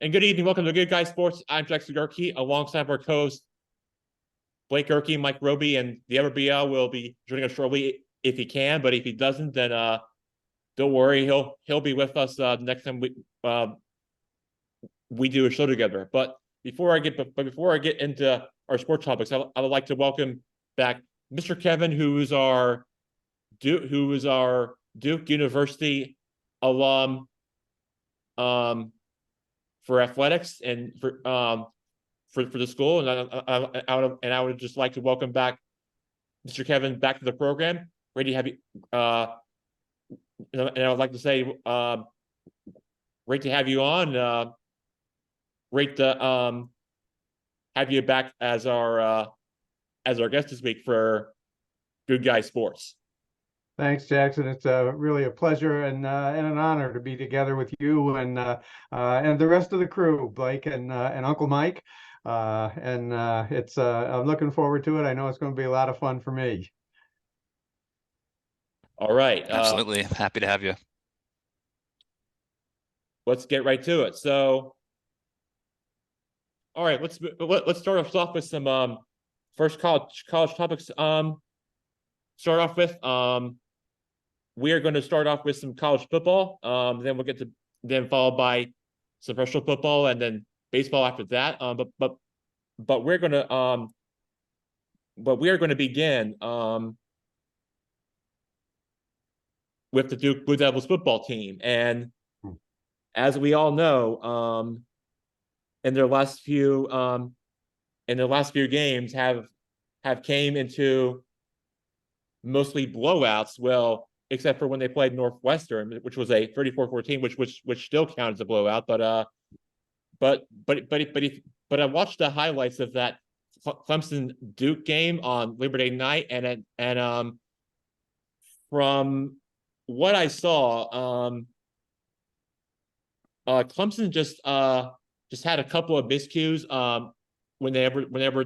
And good evening. Welcome to Good Guy Sports. I'm Jackson Gerke, alongside our co-hosts Blake Gerke, Mike Roby, and the other BL will be joining us shortly if he can. But if he doesn't, then don't worry, he'll be with us next time we do a show together. But before I get into our sports topics, I would like to welcome back Mr. Kevin, who is our Duke University alum for athletics and for the school, and I would just like to welcome back Mr. Kevin back to the program. Great to have you. And I would like to say, great to have you on. Great to have you back as our guest this week for Good Guy Sports. Thanks, Jackson. It's really a pleasure and an honor to be together with you and the rest of the crew, Blake and Uncle Mike. I'm looking forward to it. I know it's going to be a lot of fun for me. All right. Absolutely. Happy to have you. Let's get right to it. So, all right, let's start us off with some first college topics. Start off with we are going to start off with some college football. Then we'll get to followed by some professional football and then baseball after that. But we're going to begin with the Duke Blue Devils football team. And as we all know, in their last few games have came into mostly blowouts. Well, except for when they played Northwestern, which was a 34-14, which still counts as a blowout. But I watched the highlights of that Clemson Duke game on Labor Day night, and from what I saw, Clemson just had a couple of miscues whenever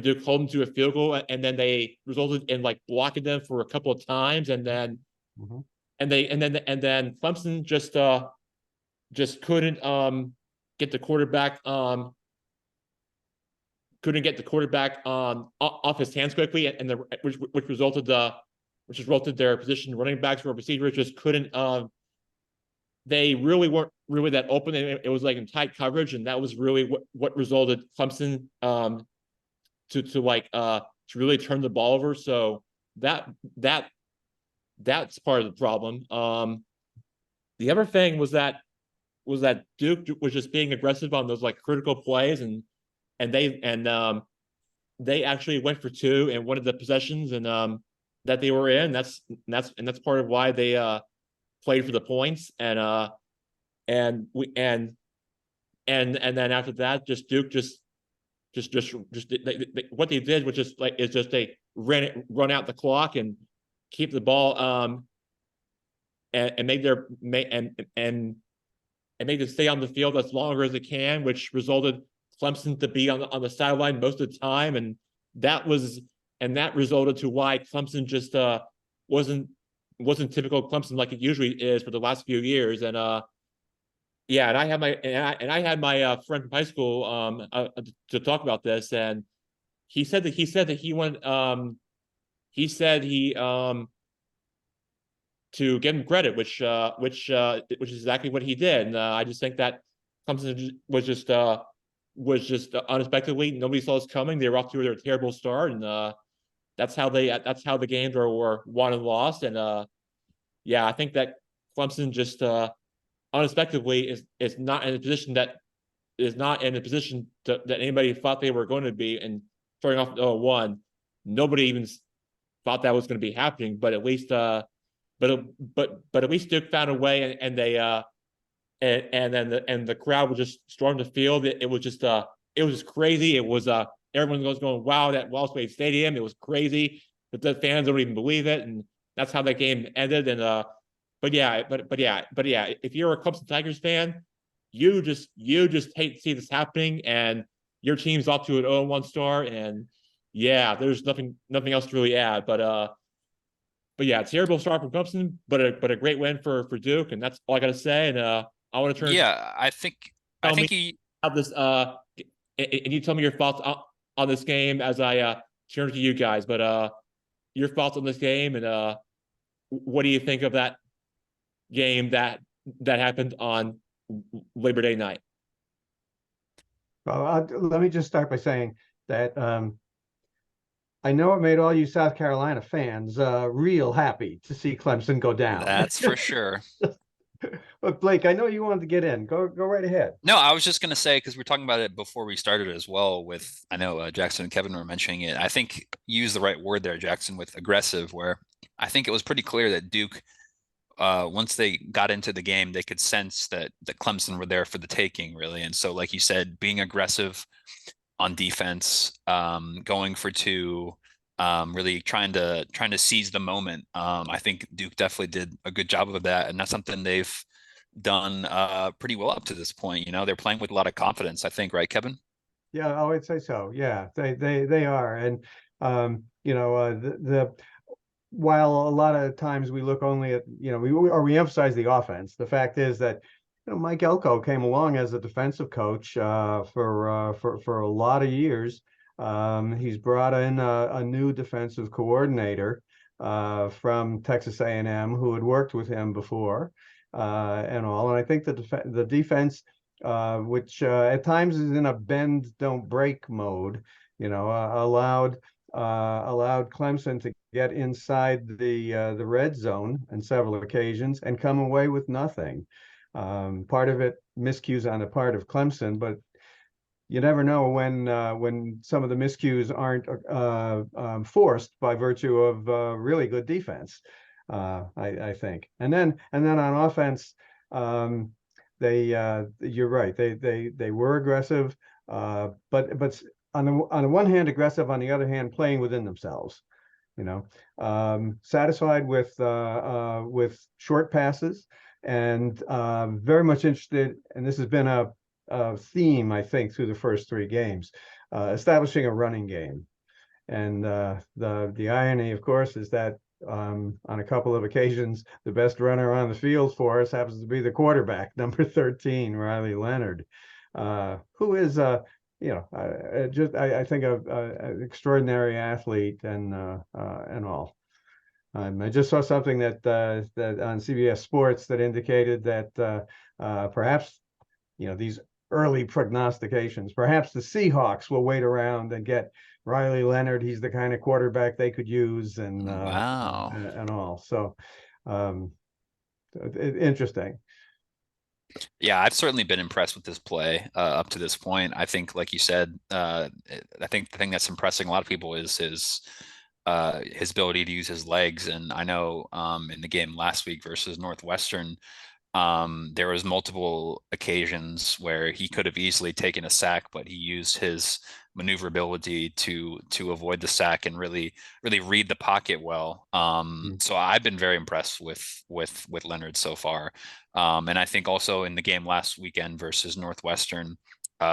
Duke held them to a field goal, and then they resulted in like blocking them for a couple of times, and then Clemson just couldn't get the quarterback off his hands quickly, and which resulted their position running backs or receivers just couldn't. They really weren't really that open. It was like in tight coverage, and that was really what resulted Clemson to really turn the ball over. So that's part of the problem. The other thing was that Duke was just being aggressive on those like critical plays, and they actually went for two in one of the possessions and that they were in. That's part of why they played for the points, and then after that, just Duke what they did was just they run out the clock and keep the ball and make them stay on the field as longer as they can, which resulted Clemson to be on the sideline most of the time, and that resulted to why Clemson just wasn't typical Clemson like it usually is for the last few years. And and I had my friend from high school to talk about this, and he said that he went to give him credit, which is exactly what he did. And I just think that Clemson was just unexpectedly, nobody saw this coming. They were off to their terrible start, and that's how the games were won and lost. And I think that Clemson just unexpectedly is not in a position that anybody thought they were going to be. And starting off 0-1, nobody even thought that was going to be happening. But at least at least Duke found a way, and they and then the crowd would just storm the field. It was just crazy. It was everyone was going, wow, that Wells Fargo Stadium. It was crazy, but the fans don't even believe it, and that's how that game ended. And if you're a Clemson Tigers fan, you just hate to see this happening, and your team's off to an 0-1 start, and there's nothing else to really add. But terrible start from Clemson, but a great win for Duke, and that's all I got to say. And I want to turn to Yeah, I tell me think he how this and you tell me your thoughts on this game as I turn to you guys. But your thoughts on this game and what do you think of that game that happened on Labor Day night? Well, let me just start by saying that I know it made all you South Carolina fans real happy to see Clemson go down. That's for sure. But Blake, I know you wanted to get in. Go right ahead. No, I was just going to say, because we're talking about it before we started as well with, I know Jackson and Kevin were mentioning it. I think you used the right word there, Jackson, with aggressive, where I think it was pretty clear that Duke, once they got into the game, they could sense that Clemson were there for the taking, really. And so, like you said, being aggressive on defense, going for two, really trying to seize the moment. I think Duke definitely did a good job of that, and that's something they've done pretty well up to this point. You know, they're playing with a lot of confidence, I think, right, Kevin? Yeah, I would say so. Yeah, they are, and the while a lot of times we look only at we emphasize the offense. The fact is that Mike Elko came along as a defensive coach for a lot of years. He's brought in a new defensive coordinator from Texas A&M who had worked with him before and all. And I think the defense, which at times is in a bend don't break mode, allowed Clemson to get inside the red zone on several occasions and come away with nothing. Part of it miscues on the part of Clemson, but you never know when some of the miscues aren't forced by virtue of really good defense. I think, and then on offense, you're right. They were aggressive, but on the one hand aggressive, on the other hand playing within themselves. Satisfied with short passes and very much interested. And this has been a theme, I think, through the first three games, establishing a running game. And the irony, of course, is that on a couple of occasions, the best runner on the field for us happens to be the quarterback, number 13, Riley Leonard, who is I think an extraordinary athlete and all. I just saw something that on CBS Sports that indicated that perhaps these early prognostications, perhaps the Seahawks will wait around and get Riley Leonard. He's the kind of quarterback they could use and Wow. and all. So interesting. Yeah, I've certainly been impressed with this play up to this point. I think, like you said, I think the thing that's impressing a lot of people is his ability to use his legs. And I know in the game last week versus Northwestern, there was multiple occasions where he could have easily taken a sack, but he used his maneuverability to avoid the sack and really read the pocket well. So I've been very impressed with Leonard so far. And I think also in the game last weekend versus Northwestern,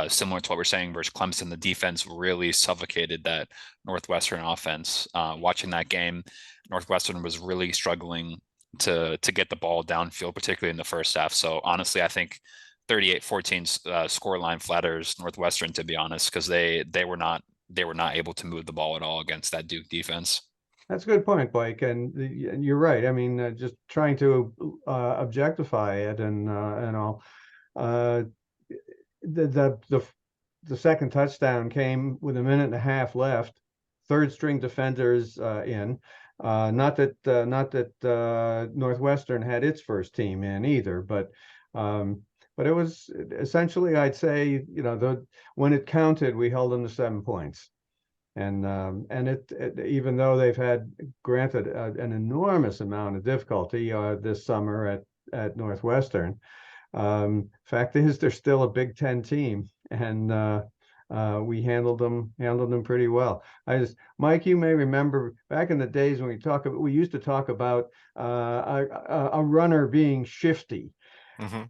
similar to what we're saying versus Clemson, the defense really suffocated that Northwestern offense. Watching that game, Northwestern was really struggling to get the ball downfield, particularly in the first half. So honestly, I think 38-14 scoreline flatters Northwestern, to be honest, because they were not able to move the ball at all against that Duke defense. That's a good point, Blake, and you're right. I mean, just trying to objectify it and all. The second touchdown came with a minute and a half left. Third string defenders in. Not that Northwestern had its first team in either, but it was essentially, I'd say, when it counted, we held them to 7 points. And it even though they've had granted an enormous amount of difficulty this summer at Northwestern, fact is they're still a Big Ten team, and we handled them pretty well. Mike, you may remember back in the days when we used to talk about a runner being shifty. Mm-hmm.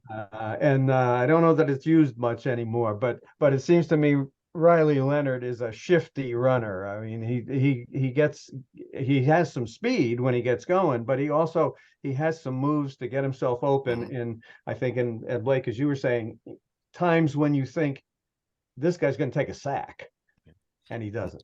And I don't know that it's used much anymore, but it seems to me Riley Leonard is a shifty runner. I mean, he has some speed when he gets going, but he has some moves to get himself open. And I think, and Blake, as you were saying, times when you think this guy's going to take a sack, and he doesn't.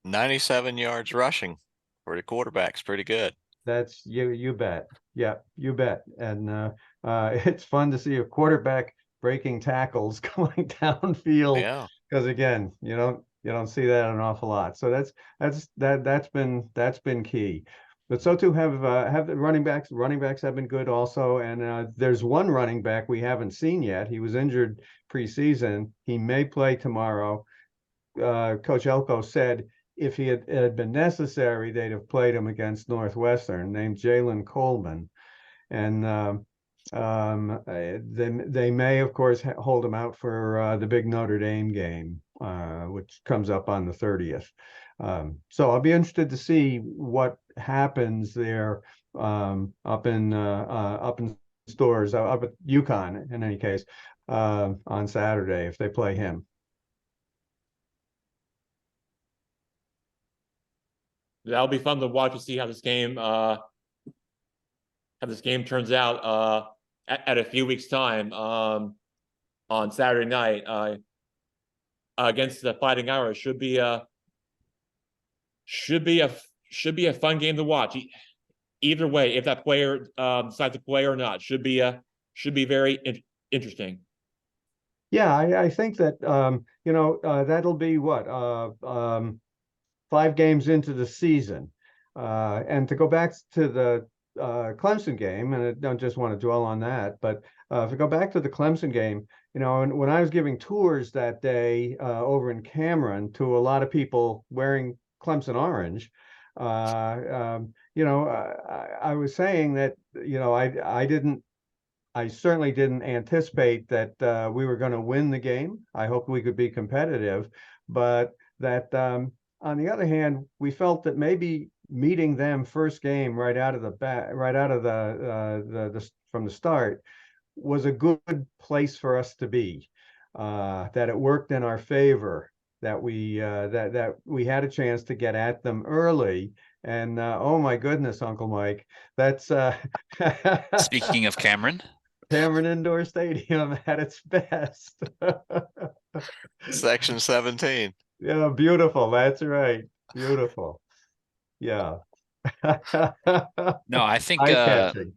97 yards rushing for the quarterback's pretty good. That's you bet. Yeah, you bet. And it's fun to see a quarterback breaking tackles going downfield. Yeah. Because again, you don't see that an awful lot. So that's been key. But so too have the running backs. Running backs have been good also. And there's one running back we haven't seen yet. He was injured preseason. He may play tomorrow. Coach Elko said if it had been necessary, they'd have played him against Northwestern, named Jalen Coleman. And they may, of course, hold him out for the big Notre Dame game, which comes up on the 30th. So I'll be interested to see what happens there up in Stores, up at UConn, in any case, on Saturday if they play him. That'll be fun to watch to see how this game turns out at a few weeks' time on Saturday night against the Fighting Irish. Should be a fun game to watch. Either way, if that player decides to play or not, should be very interesting. Yeah, I think that that'll be what 5 games into the season, and to go back to the Clemson game, and I don't just want to dwell on that, but if we go back to the Clemson game, and when I was giving tours that day over in Cameron to a lot of people wearing Clemson orange, I was saying that I certainly didn't anticipate that we were going to win the game. I hoped we could be competitive, but that on the other hand, we felt that maybe meeting them first game right out of the from the start was a good place for us to be. That it worked in our favor. That we had a chance to get at them early. And oh my goodness, Uncle Mike, that's Speaking of Cameron. Cameron Indoor Stadium at its best. Section 17. Yeah, beautiful. That's right. Beautiful. Yeah. No, I think Eye-catching.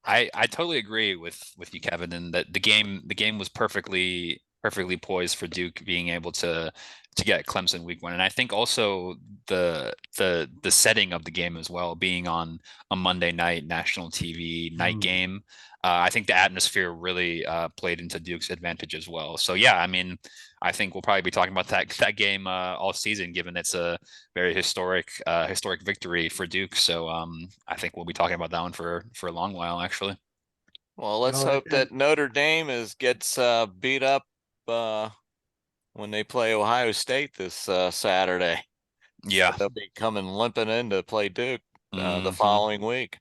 I totally agree with you, Kevin, and that the game was perfectly poised for Duke being able to get Clemson week 1. And I think also the setting of the game as well, being on a Monday night national TV night game. I think the atmosphere really played into Duke's advantage as well. So yeah, I mean, I think we'll probably be talking about that game all season, given it's a very historic victory for Duke. So I think we'll be talking about that one for a long while, actually. Well, let's hope that Notre Dame gets beat up when they play Ohio State this Saturday. Yeah, they'll be coming limping in to play Duke the following week.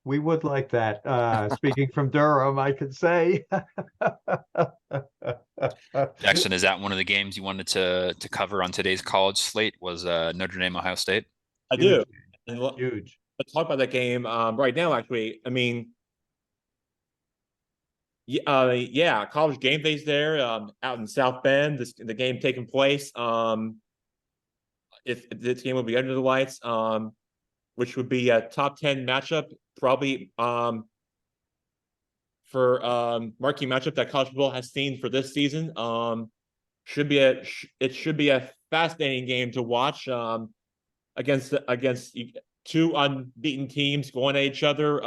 We would like that. Speaking from Durham, I could say. Jackson, is that one of the games you wanted to cover on today's college slate? Was Notre Dame Ohio State? I do. And Huge. Let's talk about that game right now. Actually, I mean, yeah, College Game Day's there out in South Bend. The game taking place. If this game will be under the lights, which would be a top 10 matchup, probably for marquee matchup that college football has seen for this season. It should be a fascinating game to watch against 2 unbeaten teams going at each other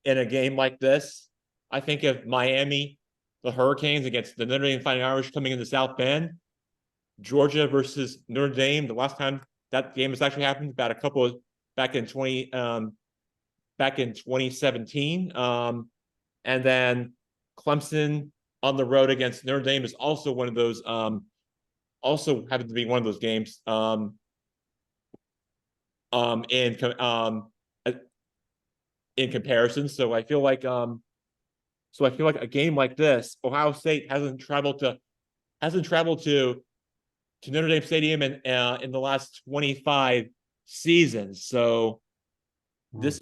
in a game like this. I think of Miami, the Hurricanes against the Notre Dame Fighting Irish coming into South Bend, Georgia versus Notre Dame. The last time that game has actually happened, about back in 2017. And then Clemson on the road against Notre Dame is also one of those. Also happened to be one of those games. In comparison, so I feel like a game like this, Ohio State hasn't traveled to hasn't traveled to Notre Dame Stadium in the last 25 seasons. So this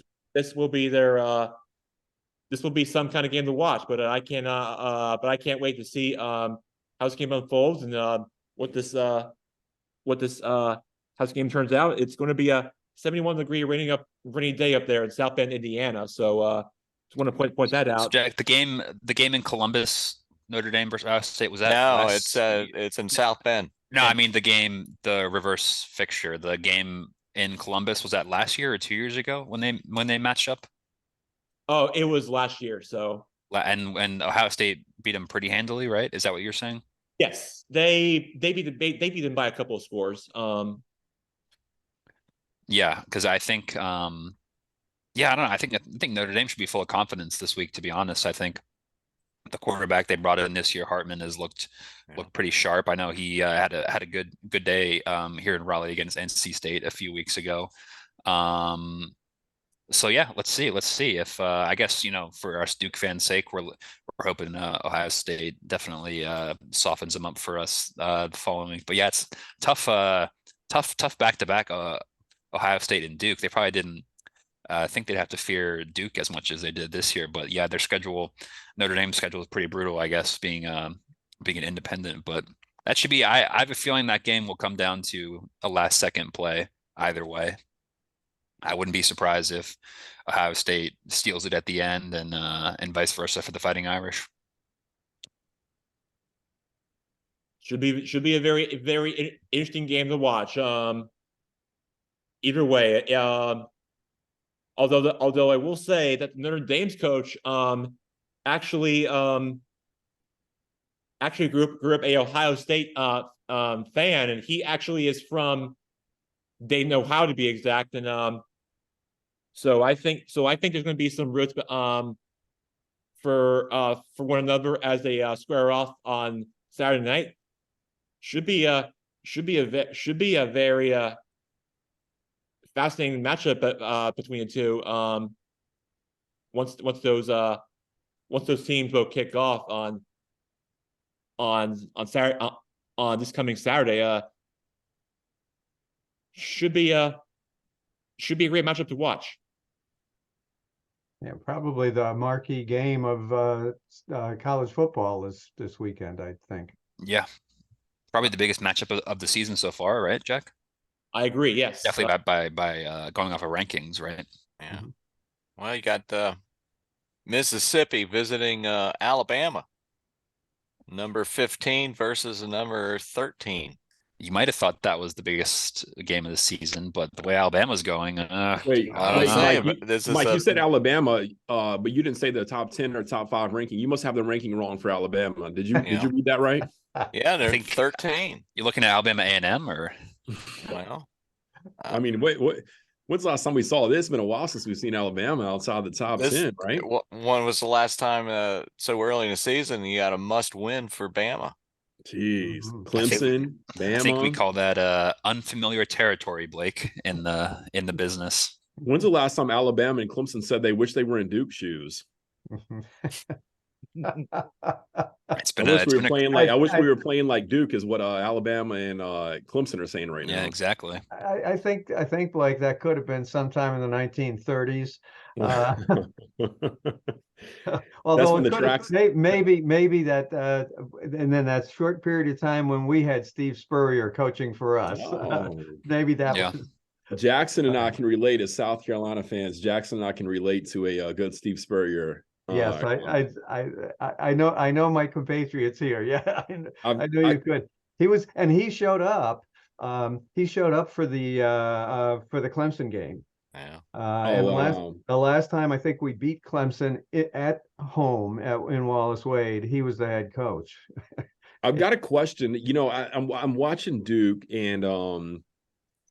will be this will be some kind of game to watch. But I can't wait to see how this game unfolds and what this how this game turns out. It's going to be a 71-degree rainy day up there in South Bend, Indiana. So just want to point that So out. Jack, the game in Columbus, Notre Dame versus Ohio State, was that No, last- it's in South Bend. No, I mean the reverse fixture, the game in Columbus, was that last year or 2 years ago when they matched up? Oh, it was last year. So And Ohio State beat them pretty handily, right? Is that what you're saying? yes, they beat them by a couple of scores. Yeah, because I think yeah, I don't know. I think Notre Dame should be full of confidence this week, to be honest. I think the quarterback they brought in this year, Hartman, has looked pretty sharp. I know he had a good day here in Raleigh against NC State a few weeks ago. So yeah, let's see if I guess, you know, for us Duke fans' sake, we're hoping Ohio State definitely softens them up for us the following week. But yeah, it's tough back to back Ohio State and Duke. They probably didn't think they'd have to fear Duke as much as they did this year. But yeah, their schedule, Notre Dame's schedule, is pretty brutal, I guess, being an independent. But that should be. I have a feeling that game will come down to a last second play either way. I wouldn't be surprised if Ohio State steals it at the end and vice versa for the Fighting Irish. Should be a very interesting game to watch. Either way, although I will say that Notre Dame's coach actually grew up a Ohio State fan, and he actually is from Dayton, Ohio to be exact, and so I think there's going to be some roots for one another as they square off on Saturday night. Should be a very fascinating matchup between the two. Once those teams both kick off on Saturday on this coming Saturday, should be a great matchup to watch. Yeah, probably the marquee game of college football this weekend, I think. Yeah, probably the biggest matchup of the season so far, right, Jack? I agree. Yes, definitely by going off of rankings, right? Yeah. Well, you got Mississippi visiting Alabama, number 15 versus number 13. You might have thought that was the biggest game of the season, but the way Alabama's going, wait, Mike, you said Alabama, but you didn't say the top 10 or top 5 ranking. You must have the ranking wrong for Alabama. Did you read that right? Yeah, they're 13. You're looking at Alabama A&M, or? Well, I mean, when's the last time we saw this? It's been a while since we've seen Alabama outside the top 10, right? When was the last time so early in the season you got a must win for Bama? Jeez, Clemson, Bama. I think we call that unfamiliar territory, Blake, in the business. When's the last time Alabama and Clemson said they wish they were in Duke shoes? It's been I wish we were playing like Duke, is what Alabama and Clemson are saying right now. Yeah, exactly. I think like that could have been sometime in the 1930s. Although when it maybe that and then that short period of time when we had Steve Spurrier coaching for us, maybe that was. Jackson and I can relate as South Carolina fans. Jackson and I can relate to a good Steve Spurrier. Yes, I know my compatriots here. Yeah, I know you could. He showed up. He showed up for the Clemson game. Yeah. The last time I think we beat Clemson at home in Wallace Wade, he was the head coach. I've got a question. You know, I'm watching Duke, and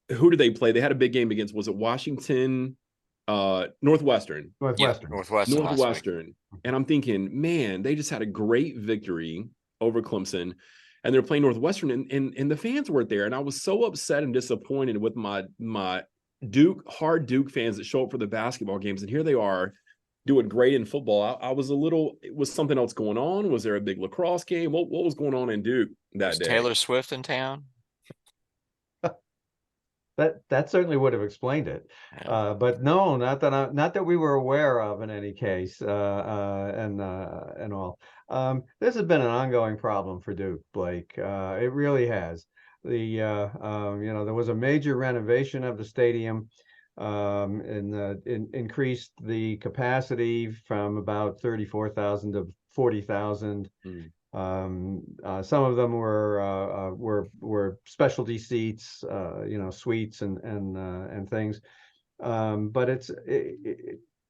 who did they play? They had a big game against, was it Washington? Northwestern. And I'm thinking, man, they just had a great victory over Clemson, and they're playing Northwestern, and the fans weren't there, and I was so upset and disappointed with my Duke fans that show up for the basketball games, and here they are doing great in football. I was was something else going on? Was there a big lacrosse game? What was going on in Duke that Was day? Taylor Swift in town? That certainly would have explained it. Yeah. But no, not that we were aware of in any case, and all. This has been an ongoing problem for Duke, Blake. It really has. There was a major renovation of the stadium, and increased the capacity from about 34,000 to 40,000. Some of them were specialty seats, suites and things. But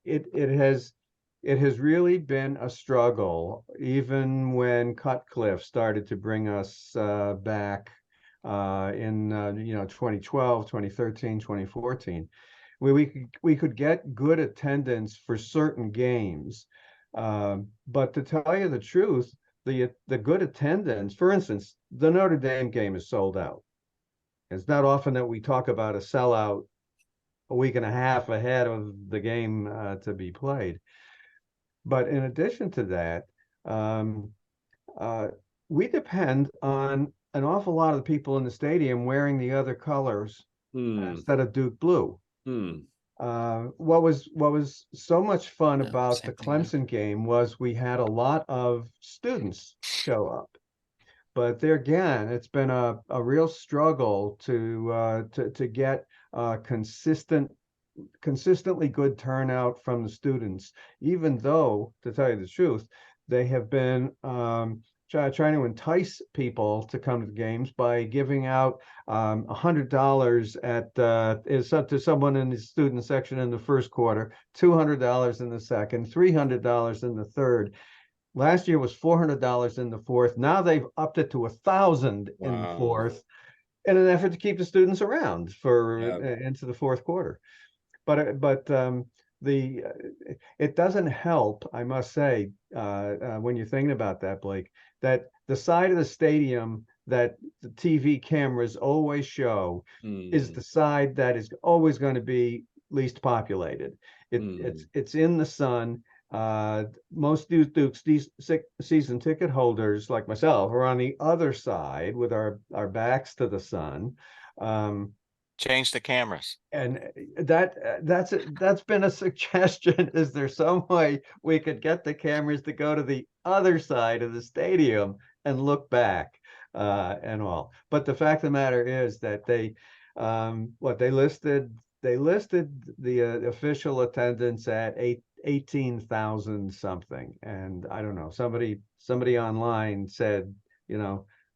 it has really been a struggle, even when Cutcliffe started to bring us back in 2012, 2013, 2014. We could get good attendance for certain games. But to tell you the truth, the good attendance, for instance, the Notre Dame game is sold out. It's not often that we talk about a sellout a week and a half ahead of the game to be played. But in addition to that, we depend on an awful lot of the people in the stadium wearing the other colors instead of Duke blue. What was so much fun about the Clemson game was we had a lot of students show up, but there again, it's been a real struggle to get consistently good turnout from the students, even though, to tell you the truth, they have been trying to entice people to come to the games by giving out $100 to someone in the student section in the first quarter, $200 in the second, $300 in the third. Last year was $400 in the fourth. Now they've upped it to $1,000 in the fourth, in an effort to keep the students around into the fourth quarter. But it doesn't help, I must say, when you're thinking about that, Blake, that the side of the stadium that the TV cameras always show is the side that is always going to be least populated. It's in the sun. Most Duke season ticket holders like myself are on the other side with our backs to the sun. Change the cameras. And that's been a suggestion. Is there some way we could get the cameras to go to the other side of the stadium and look back and all? But the fact of the matter is that they listed the official attendance at 18,000 something, and I don't know, somebody online said,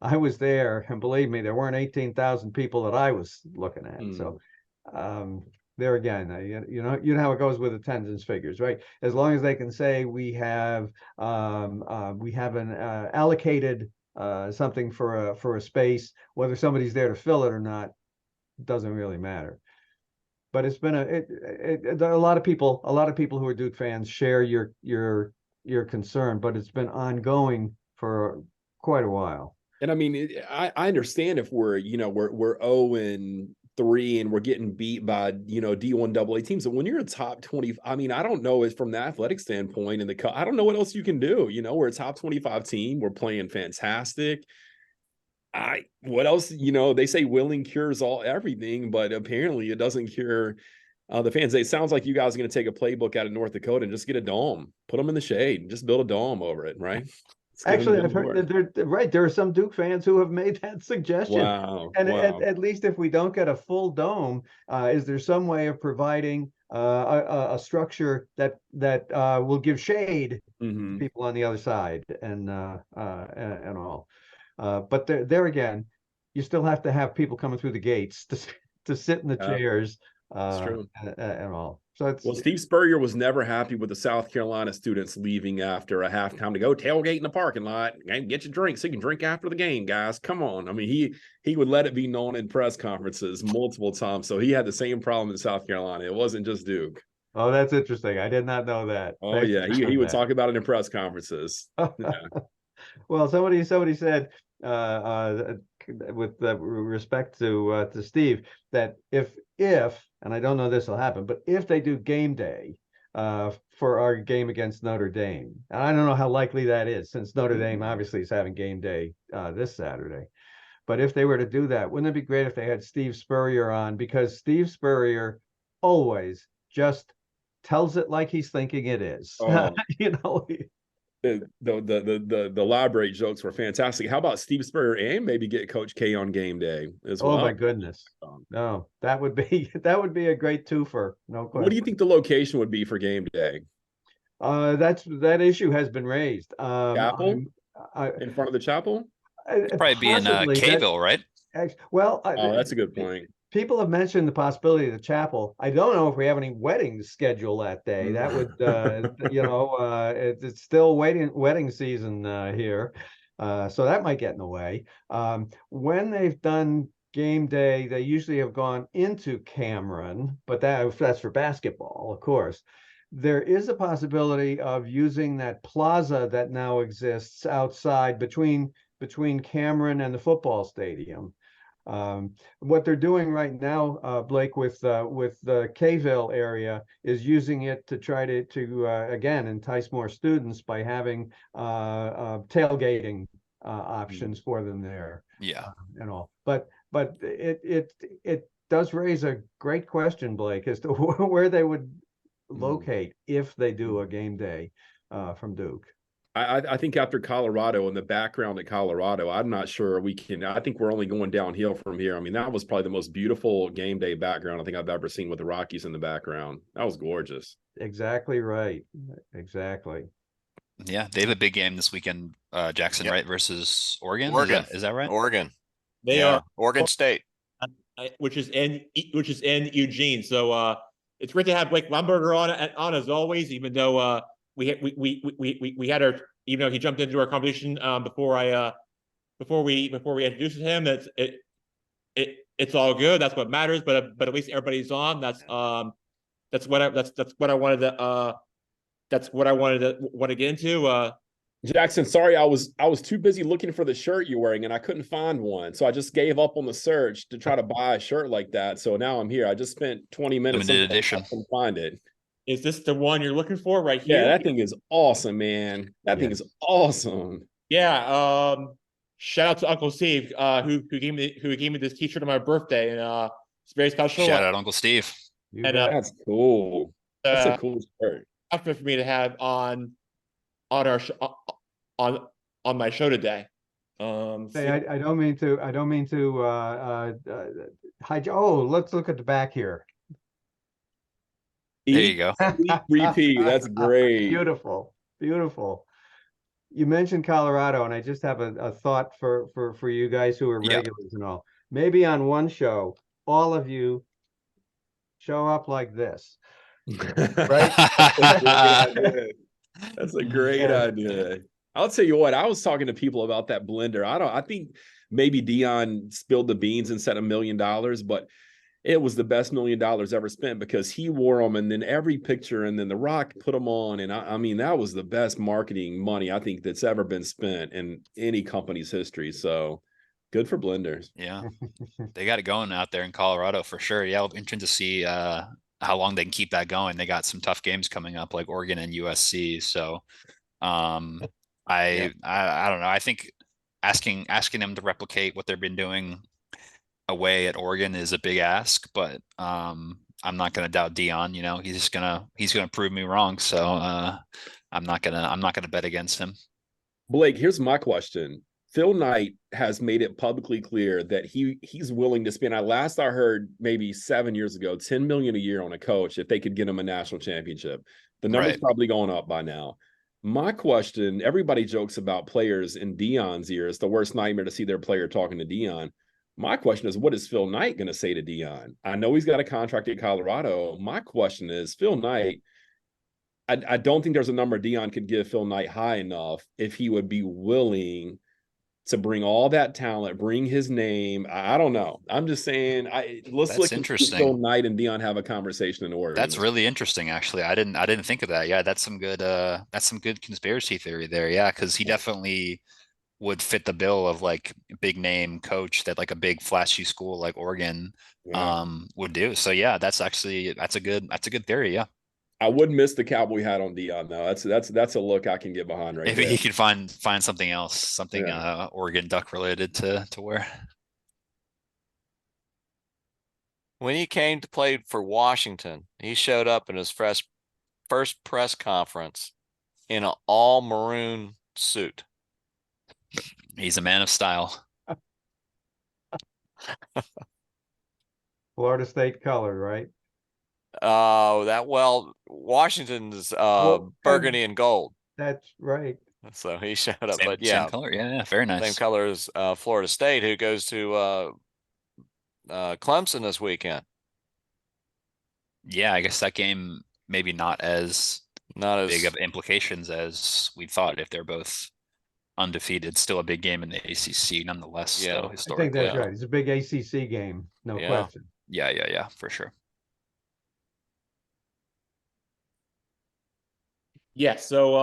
I was there, and believe me, there weren't 18,000 people that I was looking at. So there again, you know how it goes with attendance figures, right? As long as they can say we have an allocated something for a space, whether somebody's there to fill it or not, doesn't really matter. But it's been a lot of people who are Duke fans share your concern, but it's been ongoing for quite a while. And I mean, I understand if we're 0-3 and we're getting beat by, D1 AA teams. But when you're a top 20, I mean, I don't know, from the athletic standpoint and I don't know what else you can do. We're a top 25 team. We're playing fantastic. What else, they say willing cures everything, but apparently it doesn't cure the fans. It sounds like you guys are going to take a playbook out of North Dakota and just get a dome, put them in the shade, and just build a dome over it, right? Actually, I've heard that there are some Duke fans who have made that suggestion. Wow. And at least if we don't get a full dome, is there some way of providing a structure that will give shade to people on the other side and all? But there again, you still have to have people coming through the gates to sit in the chairs. It's true. And all. So Steve Spurrier was never happy with the South Carolina students leaving after a halftime to go tailgate in the parking lot and get your drinks. So you can drink after the game, guys. Come on. I mean, he would let it be known in press conferences multiple times. So he had the same problem in South Carolina. It wasn't just Duke. Oh, that's interesting. I did not know that. Oh, thanks, yeah. He would talk about it in press conferences. Yeah. Well, somebody said with respect to Steve that if and I don't know this will happen, but if they do game day for our game against Notre Dame. And I don't know how likely that is, since Notre Dame obviously is having game day this Saturday. But if they were to do that, wouldn't it be great if they had Steve Spurrier on? Because Steve Spurrier always just tells it like he's thinking it is. Oh. You know, The library jokes were fantastic. How about Steve Spurrier and maybe get Coach K on game day as well? oh my goodness. No, that would be a great twofer. No question. What do you think the location would be for game day? That issue has been raised. Chapel? In front of the chapel? Probably be in K-ville, right? Well, Oh, that's a good point. people have mentioned the possibility of the chapel. I don't know if we have any weddings scheduled that day. That would, it's still wedding season here. So that might get in the way. When they've done game day, they usually have gone into Cameron, but that's for basketball, of course. There is a possibility of using that plaza that now exists outside between Cameron and the football stadium. What they're doing right now, Blake, with the K-ville area is using it to try to again entice more students by having tailgating options for them there. Yeah, and all. But it does raise a great question, Blake, as to where they would locate if they do a game day from Duke. I think after Colorado and the background at Colorado, I'm not sure we can. I think we're only going downhill from here. I mean, that was probably the most beautiful game day background I think I've ever seen with the Rockies in the background. That was gorgeous. Exactly right. Exactly. Yeah, they have a big game this weekend, Jackson, Yep. right, versus Oregon. Oregon. Is that right? Oregon. They Yeah, are, Oregon State. which is in Eugene. So it's great to have Blake Lumberger on as always, even though we had our, even though he jumped into our conversation before we introduced him. It's all good. That's what matters. But at least everybody's on. That's what I wanted to get into. Jackson, sorry, I was too busy looking for the shirt you're wearing and I couldn't find one. So I just gave up on the search to try to buy a shirt like that. So now I'm here. I just spent 20 minutes Limited edition. to find it. Is this the one you're looking for right here? Yeah, that thing is awesome, man. That thing is awesome. Yeah. Shout out to Uncle Steve, who gave me this T-shirt on my birthday, and it's very special. Shout out Uncle Steve. And that's cool. That's a cool shirt. For me to have on our on my show today. Hey, I don't mean to hide. Oh, let's look at the back here. There you go. Repeat. That's great. Beautiful. You mentioned Colorado, and I just have a thought for you guys who are regulars and all. Maybe on one show, all of you show up like this. Right? That's a great idea. I'll tell you what, I was talking to people about that blender. I think maybe Dion spilled the beans and said $1 million, but it was the best $1 million ever spent because he wore them, and then every picture, and then The Rock put them on. And I mean, that was the best marketing money I think that's ever been spent in any company's history. So good for blenders. Yeah, they got it going out there in Colorado for sure. Yeah, it'll be interesting to see how long they can keep that going. They got some tough games coming up, like Oregon and USC. So I don't know. I think asking them to replicate what they've been doing away at Oregon is a big ask, but I'm not going to doubt Dion. You know, he's gonna prove me wrong. So I'm not gonna bet against him. Blake, here's my question. Phil Knight has made it publicly clear that he's willing to spend, last I heard maybe 7 years ago, $10 million a year on a coach if they could get him a national championship. The number's probably going up by now. My question, everybody jokes about players in Dion's ear. It's the worst nightmare to see their player talking to Dion. My question is, what is Phil Knight going to say to Dion? I know he's got a contract at Colorado. My question is, Phil Knight, I don't think there's a number Dion could give Phil Knight high enough if he would be willing to bring all that talent, bring his name. I don't know. I'm just saying, let's look at Phil Knight and Dion have a conversation in order. That's really interesting, actually. I didn't think of that. Yeah, that's some good conspiracy theory there. Yeah, because he definitely would fit the bill of like big name coach that like a big flashy school like Oregon would do. So yeah, that's a good theory. Yeah. I wouldn't miss the cowboy hat on Dion though. That's a look I can get behind right Maybe there. he could find something else, something Yeah. Oregon Duck related to wear. When he came to play for Washington, he showed up in his first press conference in an all maroon suit. He's a man of style. Florida State color, right? Washington's Well, burgundy and gold. That's right. So he showed up, Same, but same yeah, color. Yeah, very nice. same color as Florida State, who goes to Clemson this weekend. Yeah, I guess that game maybe not as big of Not implications as we thought if they're both undefeated. Still a big game in the ACC nonetheless, Yeah. though, I think I think historically. that's right. It's a big ACC game, no Yeah. question. Yeah, for sure. Yeah. So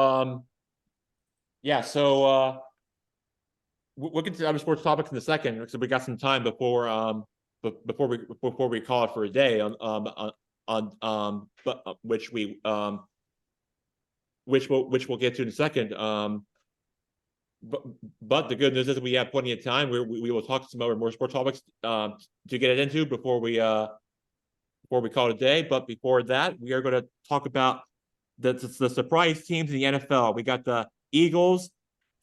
we'll get to other sports topics in a second, so we got some time before we call it for a day which we'll get to in a second. But the good news is we have plenty of time. We will talk some more sports topics to get it into before we call it a day. But before that, we are going to talk about the surprise teams in the NFL. We got the Eagles,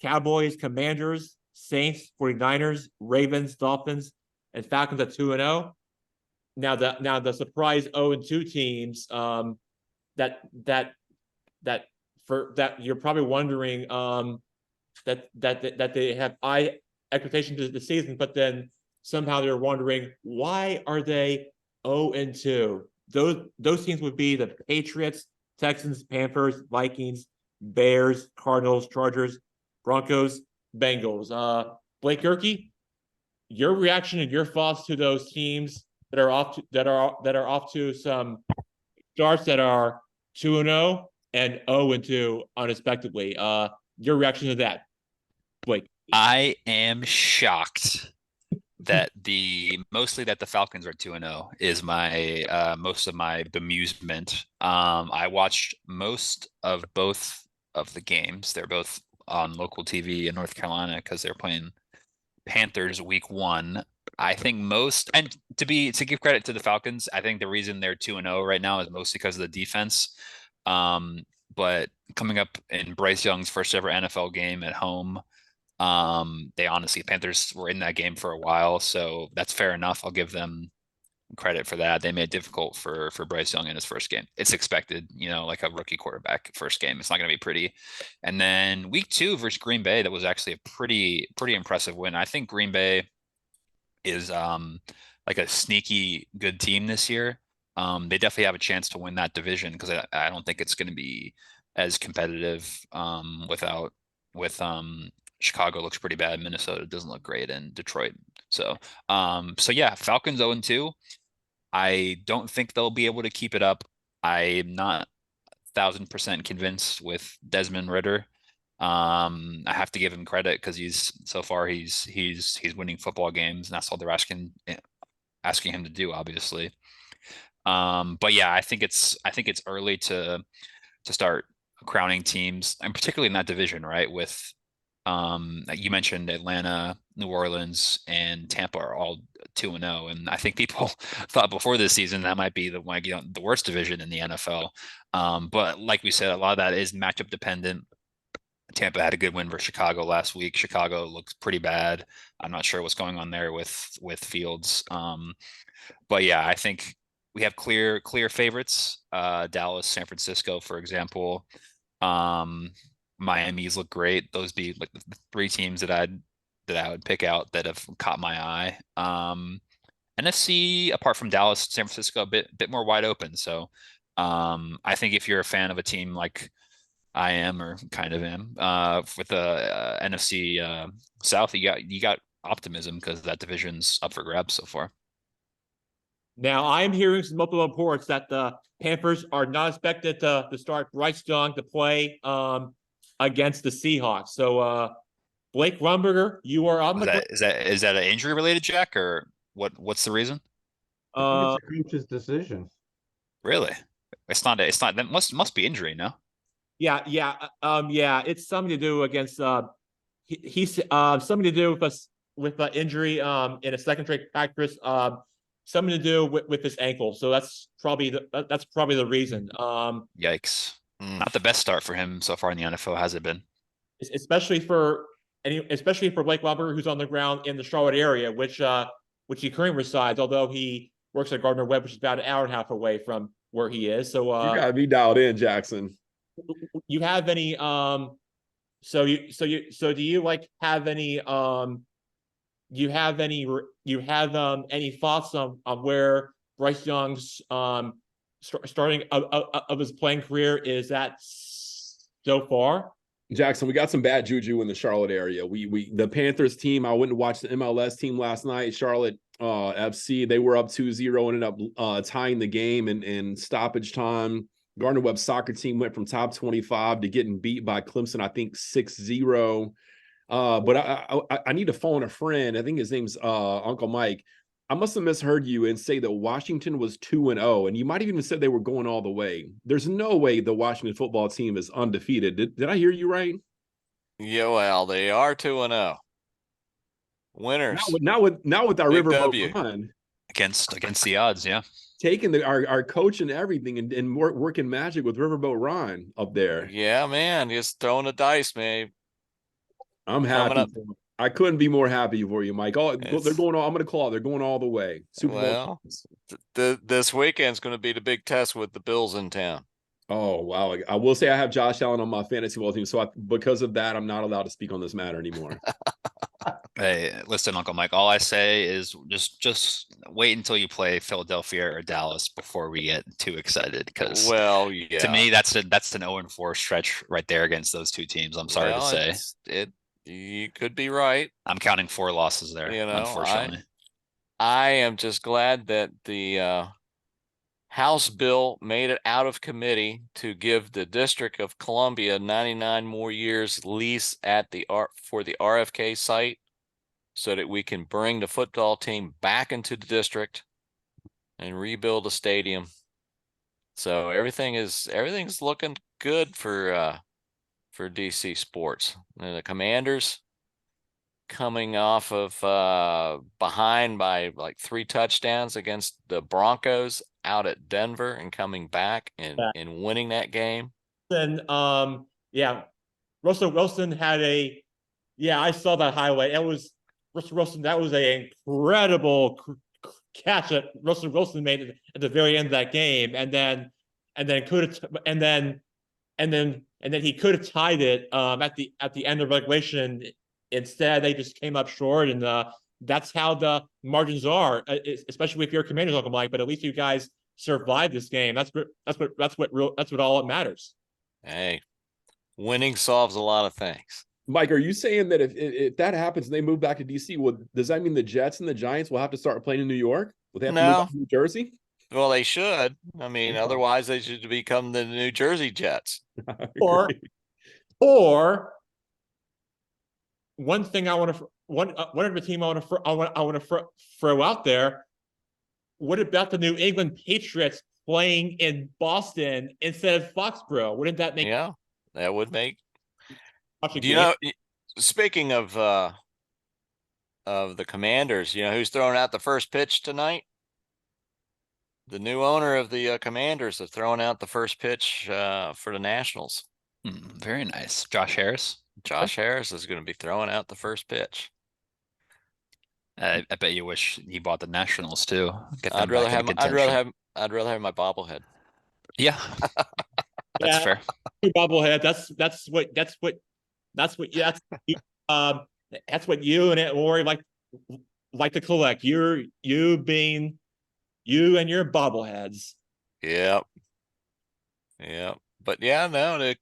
Cowboys, Commanders, Saints, 49ers, Ravens, Dolphins, and Falcons at 2-0. Now the surprise 0-2 teams that you're probably wondering that they have high expectations of the season, but then somehow they're wondering why are they 0-2. Those teams would be the Patriots, Texans, Panthers, Vikings, Bears, Cardinals, Chargers, Broncos, Bengals. Blake Gerke, your reaction and your thoughts to those teams that are off to some starts that are 2-0 and 0-2 unexpectedly. Your reaction to that, Blake? I am shocked that mostly that the Falcons are 2-0 is my most of my bemusement. I watched most of both of the games. They're both on local TV in North Carolina because they're playing Panthers week 1. I think and to give credit to the Falcons, I think the reason they're 2-0 right now is mostly because of the defense. But coming up in Bryce Young's first ever NFL game at home, Panthers were in that game for a while, so that's fair enough. I'll give them credit for that. They made it difficult for Bryce Young in his first game. It's expected, like a rookie quarterback first game. It's not going to be pretty. And then week 2 versus Green Bay, that was actually a pretty impressive win. I think Green Bay is like a sneaky good team this year. They definitely have a chance to win that division because I don't think it's going to be as competitive with Chicago looks pretty bad. Minnesota doesn't look great, and Detroit. So yeah, Falcons 0-2. I don't think they'll be able to keep it up. I'm not 1,000% convinced with Desmond Ridder. I have to give him credit because he's winning football games, and that's all they're asking him to do, obviously. But yeah, I think it's early to start crowning teams, and particularly in that division, right? With you mentioned Atlanta, New Orleans, and Tampa are all 2-0, and I think people thought before this season that might be the worst division in the NFL. But like we said, a lot of that is matchup dependent. Tampa had a good win versus Chicago last week. Chicago looks pretty bad. I'm not sure what's going on there with Fields. But yeah, I think we have clear favorites. Dallas, San Francisco, for example. Miami's look great. Those be like the 3 teams that I would pick out that have caught my eye. NFC, apart from Dallas, San Francisco, a bit more wide open. So I think if you're a fan of a team like I am, or kind of am, with the NFC South, you got optimism because that division's up for grabs so far. Now, I'm hearing some multiple reports that the Panthers are not expected to start Bryce Young to play against the Seahawks. So, Blake Rumberger, you are on Is that an injury related, Jack, or what's the reason? I think it's the coach's decision. Really? It's not that must be injury, no? Yeah, it's something to do against he's something to do with injury in a second straight practice, something to do with his ankle. So that's probably the reason. Yikes. Mm. Not the best start for him so far in the NFL, has it been? Especially for Blake Weber, who's on the ground in the Charlotte area, which he currently resides, although he works at Gardner Webb, which is about an hour and a half away from where he is. So You gotta be dialed in, Jackson. you have any so do you like have any any thoughts on where Bryce Young's starting of his playing career is at so far? Jackson, we got some bad juju in the Charlotte area. The Panthers team, I went to watch the MLS team last night, Charlotte FC. They were up 2-0, ended up tying the game in stoppage time. Gardner Webb soccer team went from top 25 to getting beat by Clemson, I think 6-0. But I need to phone a friend. I think his name's Uncle Mike. I must have misheard you and say that Washington was 2-0, and you might have even said they were going all the way. There's no way the Washington football team is undefeated. Did I hear you right? Yeah, well, they are 2-0. Winners. Not with our Big riverboat W. run. Against the odds, yeah. Taking our coach and everything and working magic with Riverboat Ron up there. Yeah, man, just throwing the dice, man. I'm Coming happy. up. I couldn't be more happy for you, Mike. They're It's- going all. I'm going to call it. They're going all the way. Super Bowl. Well, this weekend's going to be the big test with the Bills in town. Oh, wow. I will say I have Josh Allen on my fantasy football team. So because of that, I'm not allowed to speak on this matter anymore. Hey, listen, Uncle Mike, all I say is just wait until you play Philadelphia or Dallas before we get too excited, because Well, yeah. to me that's an 0-4 stretch right there against those two teams. I'm sorry to say. You could be right. I'm counting 4 losses there, You know, unfortunately. I am just glad that the House bill made it out of committee to give the District of Columbia 99 more years lease at for the RFK site, so that we can bring the football team back into the district and rebuild a stadium. So everything's looking good for DC sports. And the Commanders coming off of behind by like 3 touchdowns against the Broncos out at Denver and coming back and winning that game. Then Russell Wilson had I saw that highlight. It was Russell Wilson. That was an incredible catch that Russell Wilson made at the very end of that game, and then he could have tied it at the end of regulation. Instead, they just came up short, and that's how the margins are, especially if you're Commanders, Uncle Mike. But at least you guys survived this game. That's what all that matters. Hey, winning solves a lot of things. Mike, are you saying that if that happens and they move back to DC, does that mean the Jets and the Giants will have to start playing in New York? Will they have to move back to New Jersey? Well, they should. I mean, otherwise they should become the New Jersey Jets. Or one thing I want to one other team I want to throw out there. What about the New England Patriots playing in Boston instead of Foxborough? Wouldn't that make? Yeah, that would make. Do you know? Speaking of the Commanders, you know who's throwing out the first pitch tonight? The new owner of the Commanders have thrown out the first pitch for the Nationals. Very nice, Josh Harris. Josh Harris is going to be throwing out the first pitch. I bet you wish he bought the Nationals too. I'd rather have my bobblehead. Yeah, that's fair. Bobblehead. That's what you and Aunt Lori like to collect. You being you and your bobbleheads. Yep. But yeah, no, the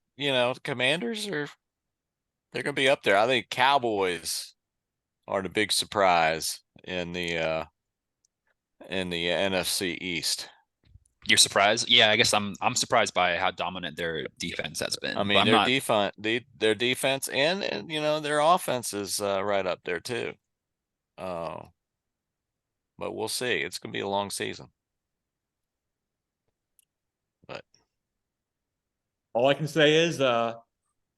Commanders they're gonna be up there. I think Cowboys are the big surprise in the NFC East. You're surprised? Yeah, I guess I'm surprised by how dominant their defense has been. I mean, their defense and their offense is right up there too. But we'll see. It's gonna be a long season. But All I can say is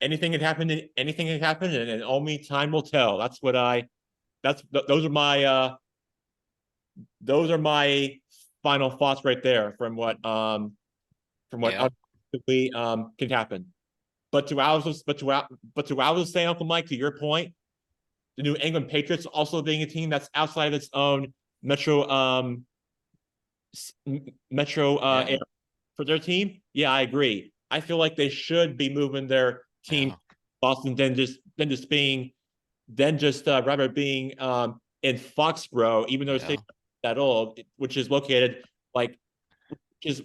anything can happen. Anything can happen, and only time will tell. Those are my final thoughts right there from what Yeah. unbelievably can happen. But to I was saying, Uncle Mike, to your point, the New England Patriots also being a team that's outside of its own metro Yeah. area for their team. Yeah, I agree. I feel like they should be moving their team Yeah. to Boston than just rather being in Foxborough, even though it's Yeah. that old, which is located like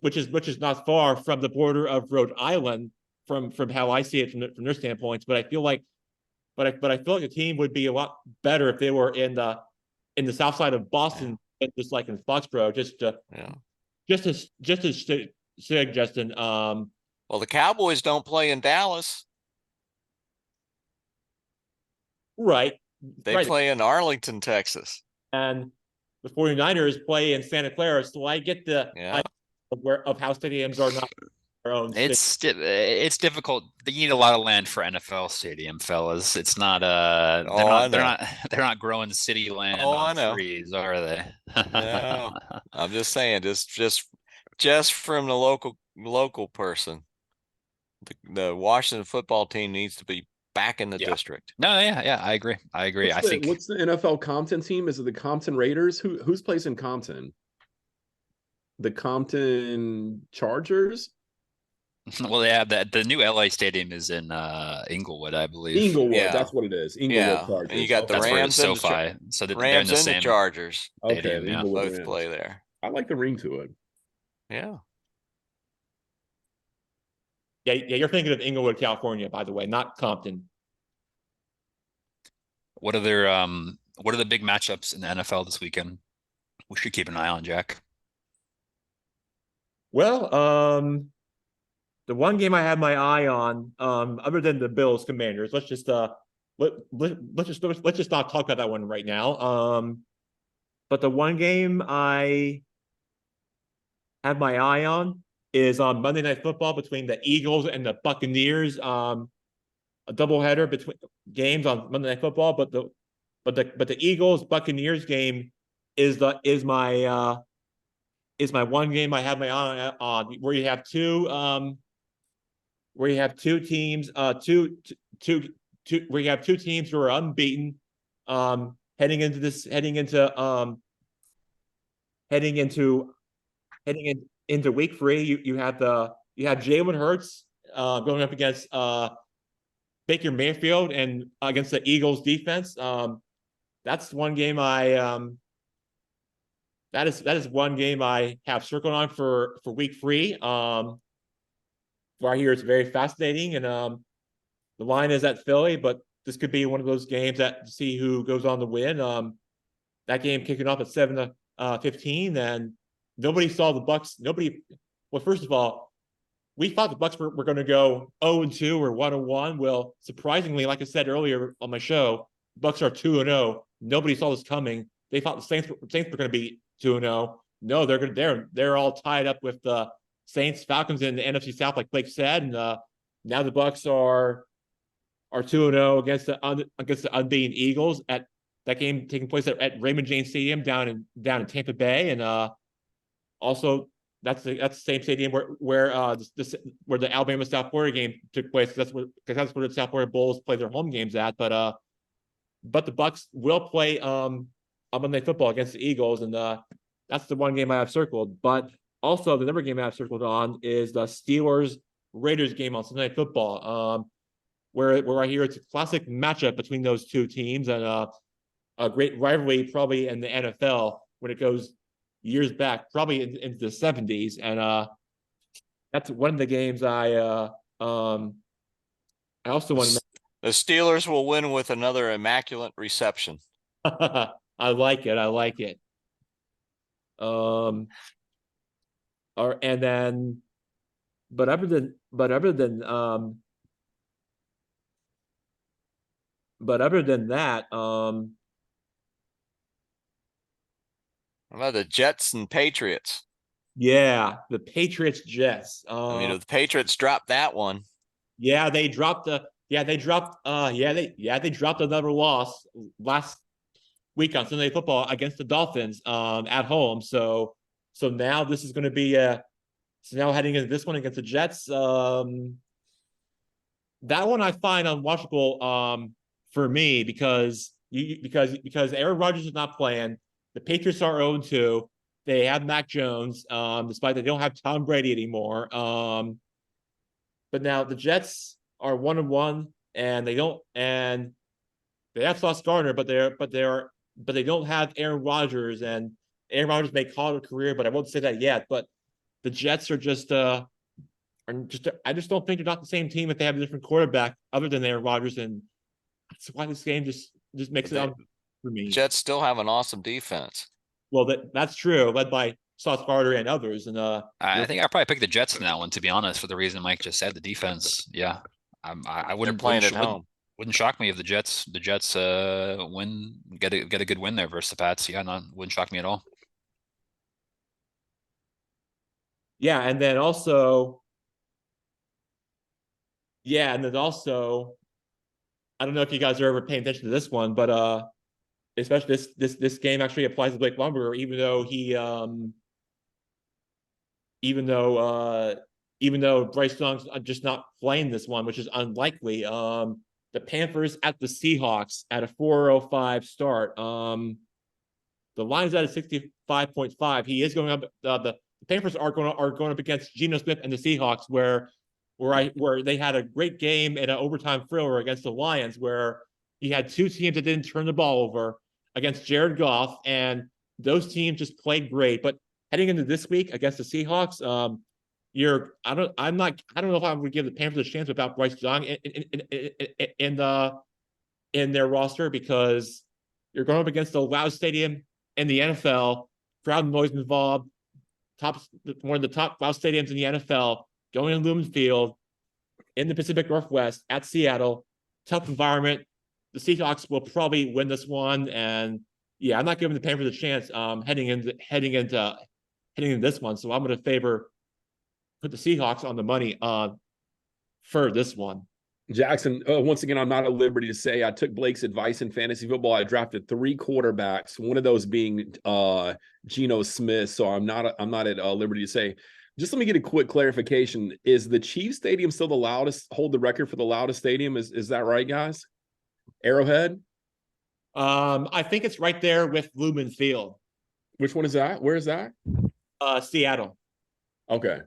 which is not far from the border of Rhode Island from how I see it from their standpoints. But I feel like but I feel like the team would be a lot better if they were in the south side of Boston, just like in Foxborough, Yeah. just as suggesting. Well, the Cowboys don't play in Dallas. Right, They right. play in Arlington, Texas. And the 49ers play in Santa Clara, so I get the Yeah. of how stadiums are not their own city. It's difficult. You need a lot of land for NFL stadium, fellas. It's not Oh, I know. they're not growing city land Oh, I on know. trees, are they? No, I'm just saying, just from the local person, the Washington football team needs to be back in the Yeah. district. No, yeah, I agree. I think What's the NFL Compton team? Is it the Compton Raiders? Who's plays in Compton? The Compton Chargers? well, yeah, the new LA stadium is in Inglewood, I believe. Inglewood, Yeah. that's what it is. Inglewood Yeah, Chargers. and you got the That's where Rams and the SoFi. So they're in Rams the and the same Chargers Okay, stadium. the Yeah. Inglewood both Rams. play there. I like the ring to it. Yeah. Yeah, you're thinking of Inglewood, California, by the way, not Compton. What are the big matchups in the NFL this weekend? We should keep an eye on, Jack. Well, the one game I have my eye on, other than the Bills Commanders, let's just let's just not talk about that one right now. But the one game I have my eye on is on Monday Night Football between the Eagles and the Buccaneers. A doubleheader between games on Monday Night Football, but the Eagles Buccaneers game is my one game I have my eye on where you have two teams where you have two teams who are unbeaten heading into week 3. You have Jalen Hurts going up against Baker Mayfield and against the Eagles defense. That's one game that is one game I have circled on for week 3. Where I hear it's very fascinating, and the line is at Philly, but this could be one of those games that to see who goes on to win. That game kicking off at 7-15, and nobody saw the Bucks. Well, first of all, we thought the Bucks were going to go 0-2 or 1-1. Well, surprisingly, like I said earlier on my show, Bucks are 2-0. Nobody saw this coming. They thought the Saints were going to be 2-0. No, they're all tied up with the Saints, Falcons in the NFC South, like Blake said, and now the Bucks are 2-0 against the unbeaten Eagles at that game taking place at Raymond James Stadium down in Tampa Bay, and also that's the same stadium where the Alabama South Florida game took place. That's where the South Florida Bulls play their home games at. But the Bucks will play on Monday Night Football against the Eagles, and that's the one game I have circled. But also, the other game I have circled on is the Steelers-Raiders game on Sunday Night Football, where I hear it's a classic matchup between those two teams, and a great rivalry probably in the NFL when it goes years back, probably into the 70s. And that's one of the games I also want to The Steelers will win with another immaculate reception. I like it. And then, but other than that, How about the Jets and Patriots? Yeah, the Patriots Jets. I mean, if the Patriots dropped that one, Yeah, they dropped they dropped they dropped another loss last week on Sunday Football against the Dolphins at home. So now this is going to be so now heading into this one against the Jets. That one I find unwatchable for me because Aaron Rodgers is not playing. The Patriots are 0-2. They have Mac Jones, despite they don't have Tom Brady anymore. But now the Jets are 1-1, and they have Sauce Gardner, but they don't have Aaron Rodgers, and Aaron Rodgers may call it a career, but I won't say that yet. But the Jets are just I just don't think they're not the same team if they have a different quarterback other than Aaron Rodgers, and that's why this game just makes it out for me. Jets still have an awesome defense. Well, that's true, led by Sauce Gardner and others. And I think I probably picked the Jets in that one, to be honest, for the reason Mike just said, the defense. Yeah, I wouldn't playing at home. Wouldn't shock me if the Jets win, get a good win there versus the Pats. Yeah, wouldn't shock me at all. Yeah, and then also, I don't know if you guys are ever paying attention to this one, but especially this game actually applies to Blake Lumber, even though Bryce Young's just not playing this one, which is unlikely. The Panthers at the Seahawks at a 4:05 start. The line's at a 65.5. He is going up. The Panthers are going up against Geno Smith and the Seahawks, where they had a great game in an overtime thriller against the Lions, where he had two teams that didn't turn the ball over against Jared Goff, and those teams just played great. But heading into this week against the Seahawks, I don't know if I would give the Panthers a chance without Bryce Young in their roster, because you're going up against the loudest stadium in the NFL, crowd noise involved, one of the top loud stadiums in the NFL, going in Lumen Field in the Pacific Northwest at Seattle, tough environment. The Seahawks will probably win this one, and I'm not giving the Panthers a chance heading into this one. So I'm going to put the Seahawks on the money for this one. Jackson, once again, I'm not at liberty to say I took Blake's advice in fantasy football. I drafted 3 quarterbacks, one of those being Geno Smith. So I'm not at liberty to say. Just let me get a quick clarification. Is the Chiefs Stadium still the loudest, hold the record for the loudest stadium? Is that right, guys? Arrowhead? I think it's right there with Lumen Field. Which one is that? Where is that? Seattle. Okay.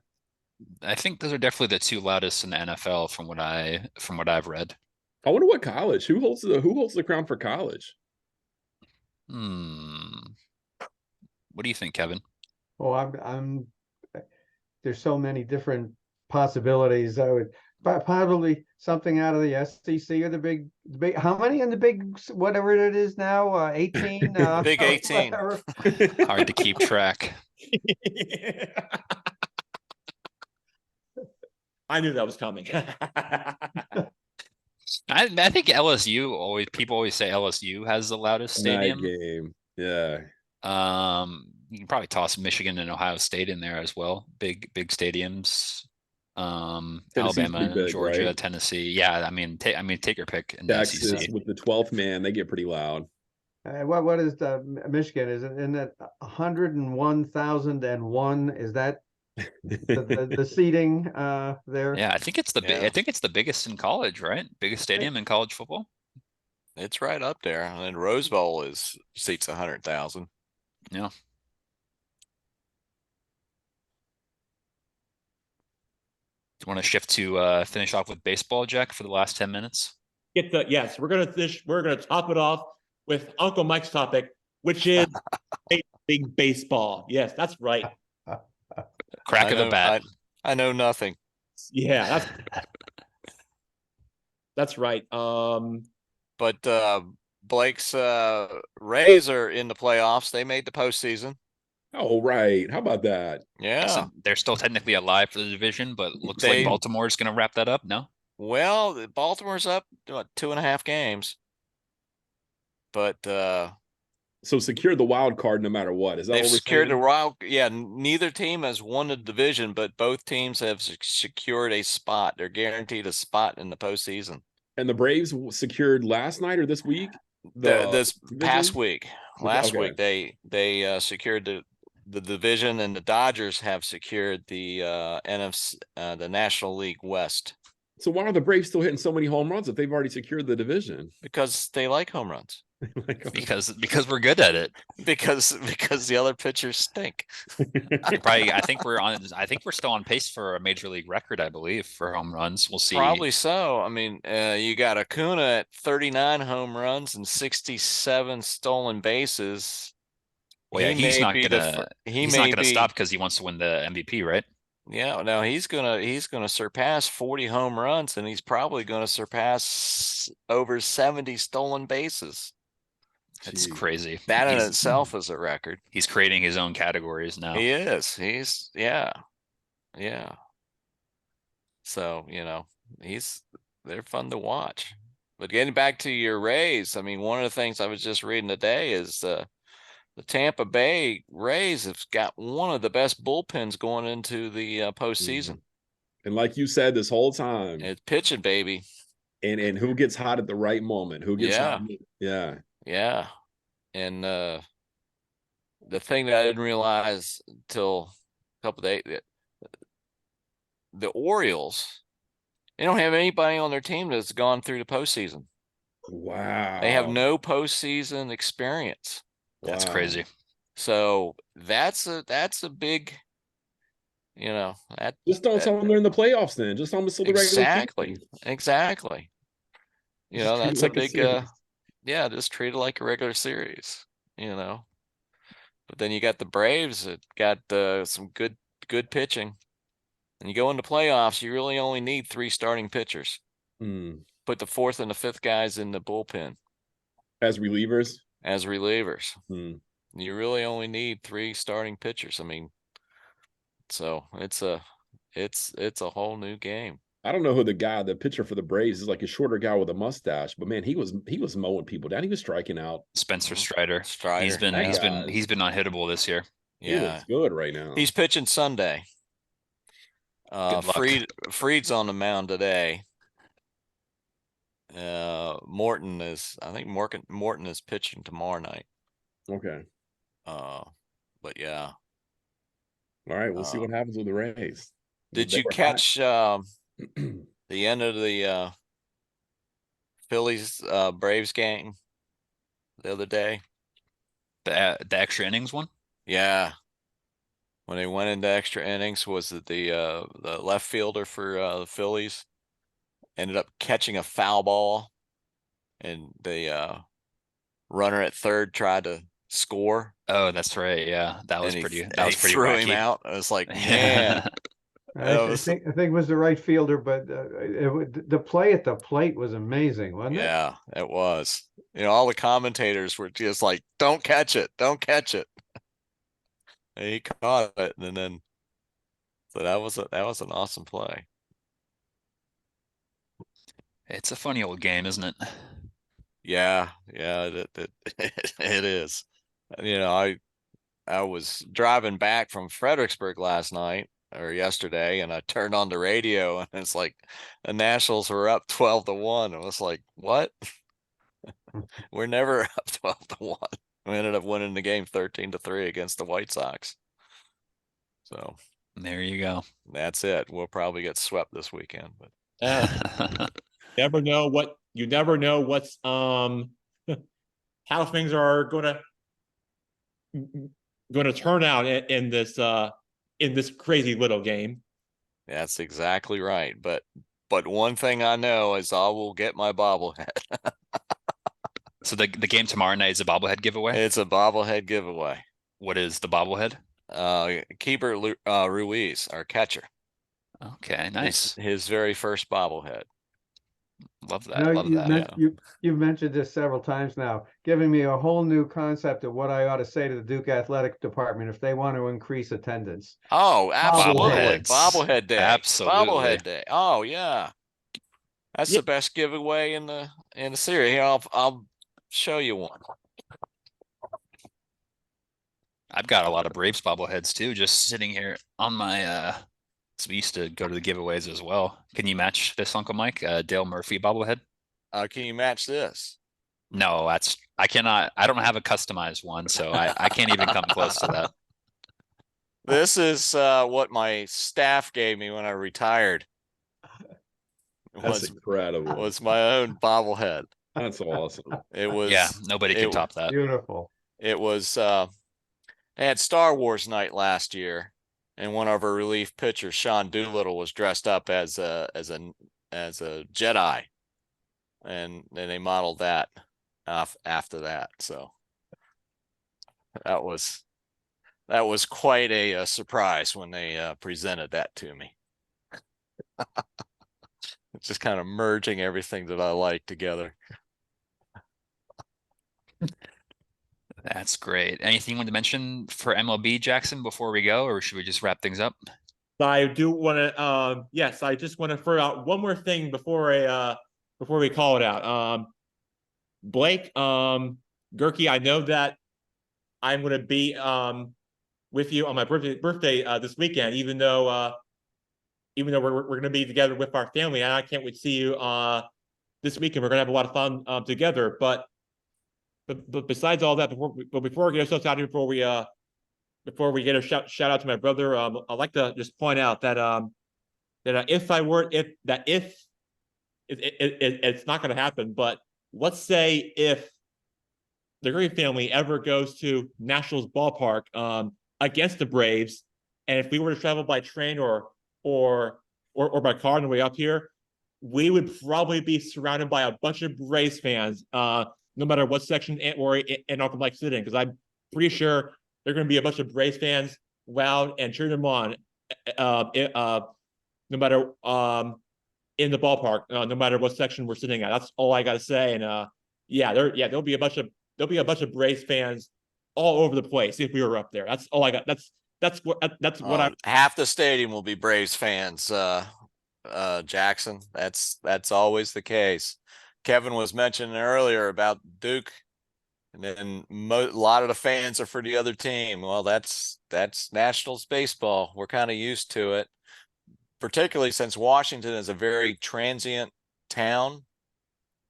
I think those are definitely the 2 loudest in the NFL from what I've read. I wonder what college. Who holds the crown for college? What do you think, Kevin? Oh, I'm there's so many different possibilities. I would probably something out of the SEC or the big. How many in the big, whatever it is now? 18. Big 18. Hard to keep track. I knew that was coming. I think people always say LSU has the loudest stadium. Night game. Yeah. You can probably toss Michigan and Ohio State in there as well. Big Tennessee's Alabama and big, Georgia, right? Tennessee. Yeah, take your pick in the Texas SEC. with the 12th man, they get pretty loud. What is the Michigan? Is it in that 101,001? Is that the seating there? Yeah, I think it's the biggest in college, right? Biggest stadium in college football. It's right up there. And Rose Bowl seats 100,000. Yeah. Do you want to shift to finish off with baseball, Jack, for the last 10 minutes? Yes, we're gonna top it off with Uncle Mike's topic, which is big baseball. Yes, that's right. Crack of the bat. I know nothing. Yeah, that's right. But Blake's Rays are in the playoffs. They made the postseason. Oh, right. How about that? Yeah. So they're still technically alive for the division, but looks like Baltimore's going to wrap that up, no? Well, Baltimore's up 2.5 games. But So secure the wild card no matter what. Is that They've what we're secured saying? the wild. Yeah, neither team has won the division, but both teams have secured a spot. They're guaranteed a spot in the postseason. And the Braves secured last night or this week? This past division? week, last Okay. week, they secured the division, and the Dodgers have secured the NFC, the National League West, So why are the Braves still hitting so many home runs if they've already secured the division? because they like home runs. Because we're good at it. Because the other pitchers stink. I think we're still on pace for a major league record, I believe, for home runs. We'll see. Probably so. I mean, you got Acuna at 39 home runs and 67 stolen bases. Well, yeah, he's not gonna stop because he wants to win the MVP, right? Yeah, now he's gonna surpass 40 home runs, and he's probably gonna surpass over 70 stolen bases. It's crazy. That in itself is a record. He's creating his own categories now. He is. Yeah. So, they're fun to watch. But getting back to your Rays, I mean, one of the things I was just reading today is the Tampa Bay Rays have got one of the best bullpens going into the postseason. And like you said this whole time, it's pitching, baby. And who gets hot at the right moment? Who gets hot? Yeah. Yeah. And the thing that I didn't realize until a couple of days, the Orioles, they don't have anybody on their team that's gone through the postseason. Wow. They have no postseason experience. That's crazy. So that's a big, just don't tell them they're in the playoffs then. Just tell them still the regular season. Exactly. That's a big just treat it like a regular series, But then you got the Braves that got some good pitching. And you go into playoffs, you really only need 3 starting pitchers. Put the 4th and the 5th guys in the bullpen. As relievers? As relievers. You really only need 3 starting pitchers. I mean, so it's a whole new game. I don't know who the pitcher for the Braves is, like a shorter guy with a mustache, but man, he was mowing people down. He was striking out. Spencer Strider. He's been unhittable this year. Yeah, he looks good right now. He's pitching Sunday. Fried's on the mound today. Morton is pitching tomorrow night. Okay. But yeah. All right, we'll see what happens with the Rays. Did you catch the end of the Phillies Braves game the other day? The extra innings one? Yeah. When they went into extra innings, was it the left fielder for the Phillies ended up catching a foul ball, and the runner at third tried to score. Oh, that's right. Yeah, that was pretty. That was pretty. Threw wacky. him out. I was like, man. I think it was the right fielder, but the play at the plate was amazing, wasn't it? Yeah, it was. All the commentators were just like, "Don't catch it! Don't catch it!" And he caught it, and then so that was an awesome play. It's a funny old game, isn't it? Yeah, it is. I was driving back from Fredericksburg last night or yesterday, and I turned on the radio, and it's like the Nationals were up 12-1. I was like, what? We're never up 12-1. We ended up winning the game 13-3 against the White Sox. So there you go. That's it. We'll probably get swept this weekend, but you never know what's how things are going to turn out in this crazy little game. That's exactly right. But one thing I know is I will get my bobblehead. So the game tomorrow night is a bobblehead giveaway? It's a bobblehead giveaway. What is the bobblehead? Keeper Ruiz, our catcher. Okay, nice. His very first bobblehead. Love that. You've mentioned this several times now, giving me a whole new concept of what I ought to say to the Duke Athletic Department if they want to increase attendance. Oh, absolutely. Bobbleheads. Bobblehead day. Absolutely. Bobblehead day. Oh, yeah. That's the best giveaway in the series. Here, I'll show you one. I've got a lot of Braves bobbleheads too, just sitting here on my so we used to go to the giveaways as well. Can you match this, Uncle Mike? Dale Murphy bobblehead? Can you match this? No, I cannot. I don't have a customized one, so I can't even come close to that. This is what my staff gave me when I retired. That's incredible. Was my own bobblehead. That's awesome. It was Yeah, nobody can top that. Beautiful. It was they had Star Wars night last year, and one of our relief pitchers, Sean Doolittle, was dressed up as a Jedi, and they modeled that after that. So that was quite a surprise when they presented that to me. It's just kind of merging everything that I like together. That's great. Anything you want to mention for MLB, Jackson, before we go, or should we just wrap things up? I do want to, yes, I just want to throw out one more thing before we call it out. Blake, Gerke, I know that I'm going to be with you on my birthday this weekend, even though we're going to be together with our family, and I can't wait to see you this weekend. We're going to have a lot of fun together. But besides all that, before we get ourselves out here, before we get a shout out to my brother, I'd like to just point out that if it's not going to happen, but let's say if the Green family ever goes to Nationals ballpark against the Braves, and if we were to travel by train or by car on the way up here, we would probably be surrounded by a bunch of Braves fans, no matter what section or in Uncle Mike's sitting, because I'm pretty sure there are going to be a bunch of Braves fans loud and cheering them on, no matter in the ballpark, no matter what section we're sitting at. That's all I got to say. And there'll be a bunch of Braves fans all over the place if we were up there. That's all I got. That's what half the stadium will be Braves fans, Jackson. That's always the case. Kevin was mentioning earlier about Duke, and then a lot of the fans are for the other team. Well, that's Nationals baseball. We're kind of used to it, particularly since Washington is a very transient town,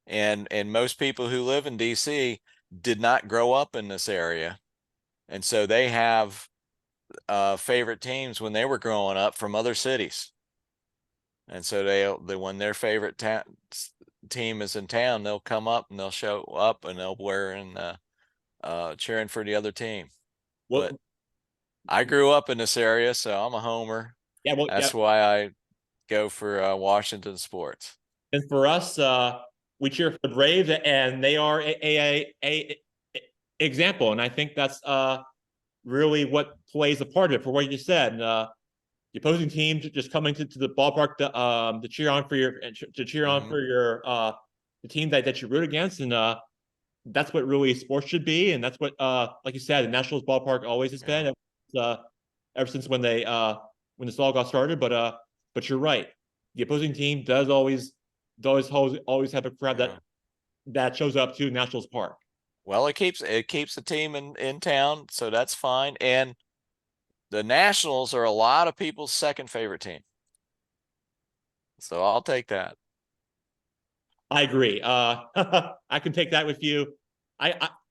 and most people who live in DC did not grow up in this area, and so they have favorite teams when they were growing up from other cities, and so they when their favorite team is in town, they'll come up and they'll show up and they'll wear and cheering for the other team. But I grew up in this area, so I'm a homer. Yeah, well, that's why I go for Washington sports. And for us, we cheer for the Braves, and they are a example, and I think that's really what plays a part of it. For what you just said, the opposing team just coming to the ballpark to cheer on for your the team that you root against, and that's what really sports should be, and that's what like you said, the Nationals ballpark always has been ever since when this all got started. But you're right, the opposing team does always have a crowd that shows up to Nationals Park. Well, it keeps the team in town, so that's fine. And the Nationals are a lot of people's second favorite team, so I'll take that. I agree. I can take that with you.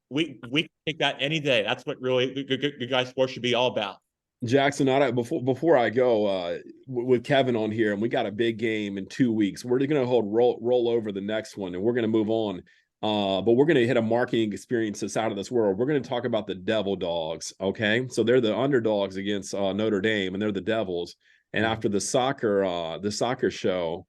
We can take that any day. That's what really good guys sports should be all about. Jackson, before I go with Kevin on here, and we got a big game in 2 weeks. We're going to roll over the next one, and we're going to move on. But we're going to hit a marketing experience that's out of this world. We're going to talk about the Devil Dogs. Okay, so they're the underdogs against Notre Dame, and they're the Devils. And after the soccer show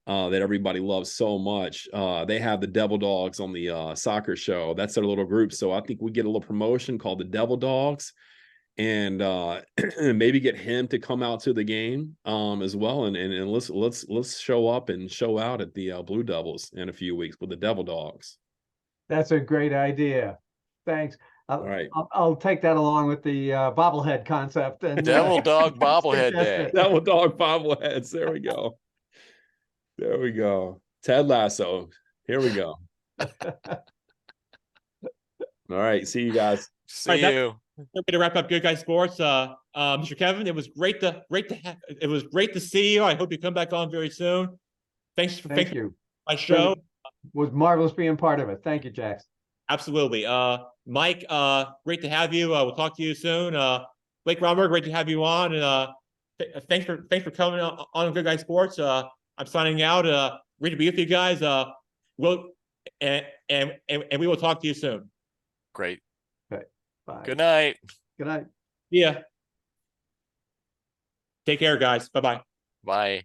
that everybody loves so much, they have the Devil Dogs on the soccer show. That's their little group. So I think we get a little promotion called the Devil Dogs, and maybe get him to come out to the game as well, and let's show up and show out at the Blue Devils in a few weeks with the Devil Dogs. That's a great idea. Thanks. All right, I'll take that along with the bobblehead concept. And Devil Dog Bobblehead Day. Devil Dog bobbleheads. There we go. There we go. Ted Lasso. Here we go. All right. See you guys. See you. way to wrap up Good Guy Sports. Mr. Kevin, it was great to see you. I hope you come back on very soon. Thanks for my show. It was marvelous being part of it. Thank you, Jackson. Absolutely. Mike, great to have you. We'll talk to you soon. Blake Romberg, great to have you on. And thanks for coming on Good Guy Sports. I'm signing out. Great to be with you guys. And we will talk to you soon. Great. Okay. Bye. Good night. Good night. Yeah. Take care, guys. Bye-bye. Bye.